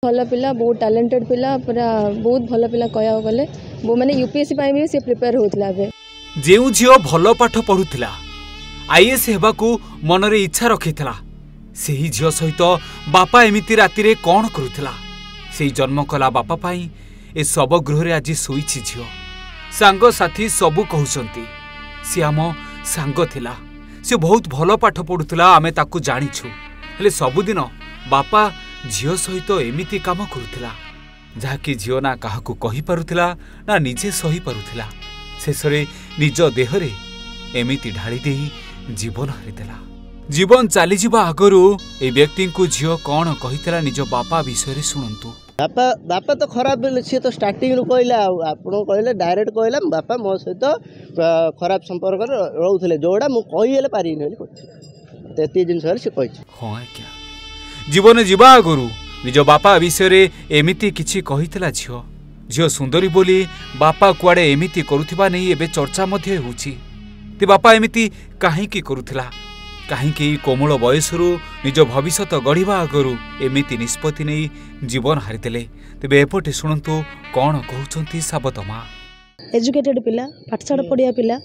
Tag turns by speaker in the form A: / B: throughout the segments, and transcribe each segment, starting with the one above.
A: भल पिला बहुत टैलेंटेड पिला पूरा बहुत भल पिला कहया गले वो माने यूपीएससी पाई भी से प्रिपेयर होतला बे
B: जेउ झियो भल पाठ पढुथिला आईएएस हेबाकू मनरे इच्छा रखिथिला सेही झियो सहित बापा एमिति राति रे कोन करूथिला सेही जन्म कला बापा पाई ए सब गृह रे आज सोईछि झियो सांग साथी सबु कहउसंती से आम सांग थिला से बहुत भल पाठ पढुथिला आमे ताकू जानिछु हेले सबुदिन बापा झियो सहित एमिति काम करूथिला जाकी झियो ना काहाकू कहि पारुथिला ना निजे सही पारुथिला शेषरे निज देहरे एमिति ढाली देही जीवन हारिदेला जीवन चली जिबा आगरु ए व्यक्ति को झियो कौन कहितला निज बापा विषय शुणु
C: बापा बापा तो खराब सी तो स्टार्टिंग रु कहला आप कहले डायरेक्ट कहला बापा मो सहित खराब संपर्क रोथले जोड़ा मु कहिले पारिनी एति जिन से कहि
B: हां क्या जीवन जीवा आगरु निज बापा विषय एमिति किछि कहितला झियो झियो सुंदरी बोली बापा कुआडे एमिति करुथिबा नै एबे चर्चा मध्ये होउछि ते बापा एमिति काहेकि करुथिला काहेकि कोमल बयसरु निज भविष्य गढ़िबा आगरु एमिति निष्पत्ति नै जीवन हारिदेले तेबे एपटे शुणु कौन कहउछंती साबत मां
D: एजुकेटेड पिला पाठशाला पढ़िया पिला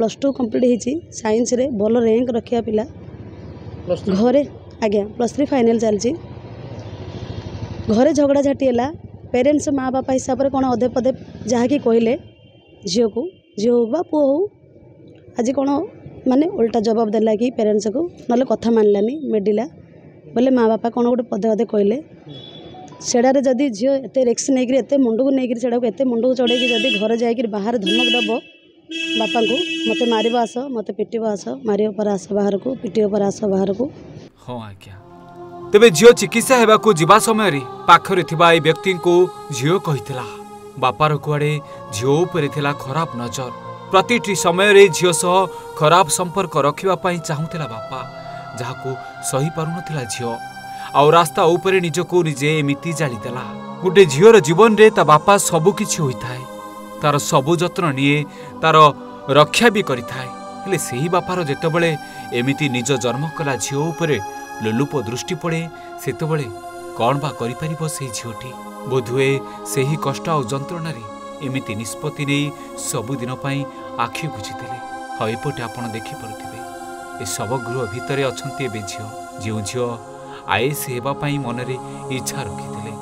D: +2 कंप्लीट होईछि साइंस रे भल रैंक रखिया पिला घरे आज्ञा +3 फाइनल चलछि घरे झगड़ा झाटी है पेरेन्ट्स माँ बापा हिसाब से कौन अधे पदे जहाँकि कहले झील को झील हो बा पुओ हो आज कौन माने उल्टा जवाब देला कि पेरेन्ट्स को ना कथा मानलानी मेडिला बोले माँ बापा कौन गोटे पदे पदे कहले सेडारे जदि झील एत रिक्स नहीं एत मुंड को लेकिन सेटा एत मुंड को चढ़े जदि घर जाकर बाहर धमक दब बापा को मत मार आस मत पिट आस मार पर आस बाहर को पिट पर आस बाहर को
B: हाँ आज्ञा तेबे झियो चिकित्सा हेबाकू जिबा समय रे पाखरे थिबा ए व्यक्ति को झियो कहितला बापार कुआडे झियो उपरे थिला खराब नजर प्रतिटी समय रे झियो सह खराब संपर्क रखिबा पई चाहुतला बापा जाहाकू सही पारुनथिला झियो आ रास्ता उपरे निजको निजे एमिति जाली देला गुटे झियोर जीवन रे ता बापा सबु किछि होइथाय तार सबु जत्न निये तार रक्षा भी करिथाय हेले सेही बापार जेतेबेले एमिति निज जन्म कला झियो उपरे लोलुप दृष्टि पड़े सेतबेले कौन बा करि परिबो सेही झियोटी बोधुए सेही कष्ट और जंत्रणा एमिति निष्पत्ति नहीं सबुदिन आखि बुझीदेले हाँ एपटे आपण देखि पारुथिबे ए सब गृह भितर अछंती एबे झियो जो झियो आईएएस हेबा पई मनरे इच्छा रखिथिले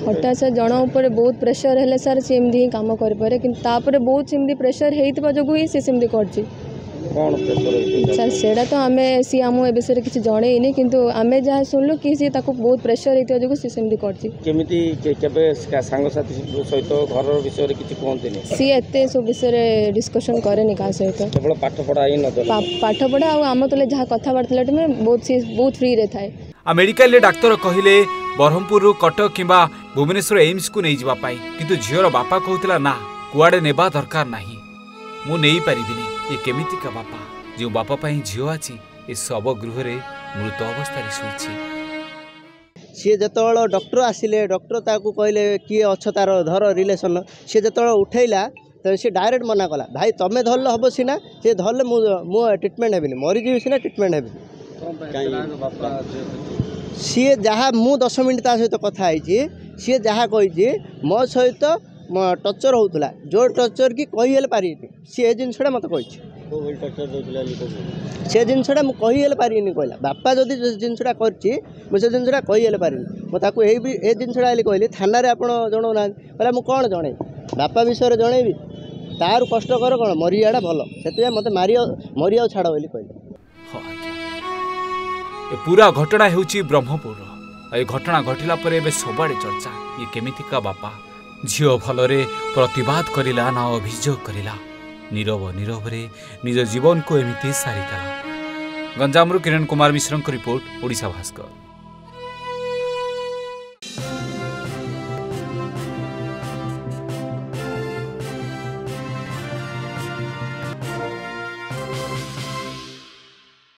A: हटा सर जन ऊपर बहुत प्रेशर है सर सेमती ही कम करे कि बहुत सेमती प्रेशर होता जो ही सेमती कर सर सेटा तो आम सी आम ए विषय किसी जड़े किंतु आम जहाँ शुणु कि सी बहुत प्रेशर होता जो सी सेमती सी एत सब विषय डिस्कसन करे क्या सहित पाठ पढ़ा आम तले जहाँ कथबार्ता बहुत फ्री रे थाए
B: मेडिकल रे डाक्तर कहले बरहमपुर कटक किंबा भुवनेश्वर एम्स को नहीं जावा पाई किंतु झियोर बापा कहूला ना कुआडे नेबा दरकार नाही मु नहीं पारिबिनी ये केमिति का बापा जो बापा पाई झियो आछि ए सब गृह रे मृत अवस्था रे सोइछि
C: सी जतळ डॉक्टर आसिले डॉक्टर ताकू कहले किए अच्छ तार धर रिलेशन सी जतळ उठैला तो सी डायरेक्ट मना कला भाई तमे धरल हबो सिना से धरले मु ट्रीटमेंट हेबिनी मरि जीवी सिना ट्रीटमेंट हेबिनी सी जहाँ मु 10 मिनट ता सहित कथा है सी जहाँ कही मो सहित टर्चर होता जो टर्चर कि कहीले पारि सी ए जिनसा मत कही से जिनसा मुझे पारि कहला बापा जदि जिनसा कर मुझे जिनसा कहीले पारि मुझे जिनसा कहली थाना आप जनाऊना कहला मुझे कौन जन बापा विषय जनईबी तार कष्टकर कौन मरीजाटा भल से मत मरी छाड़ बोली कहले
B: पूरा घटना हेउची ब्रह्मपुर ए घटना घटिला पर एबे सबआडे चर्चा ये केमितिका बापा झियो भलरे प्रतिवाद करिला ना अभियोग करिला नीरव नीरव रे निज जीवन को एमिति सारिता गंजामरु किरण कुमार मिश्रଙ୍କ रिपोर्ट ओडिशा भास्कर।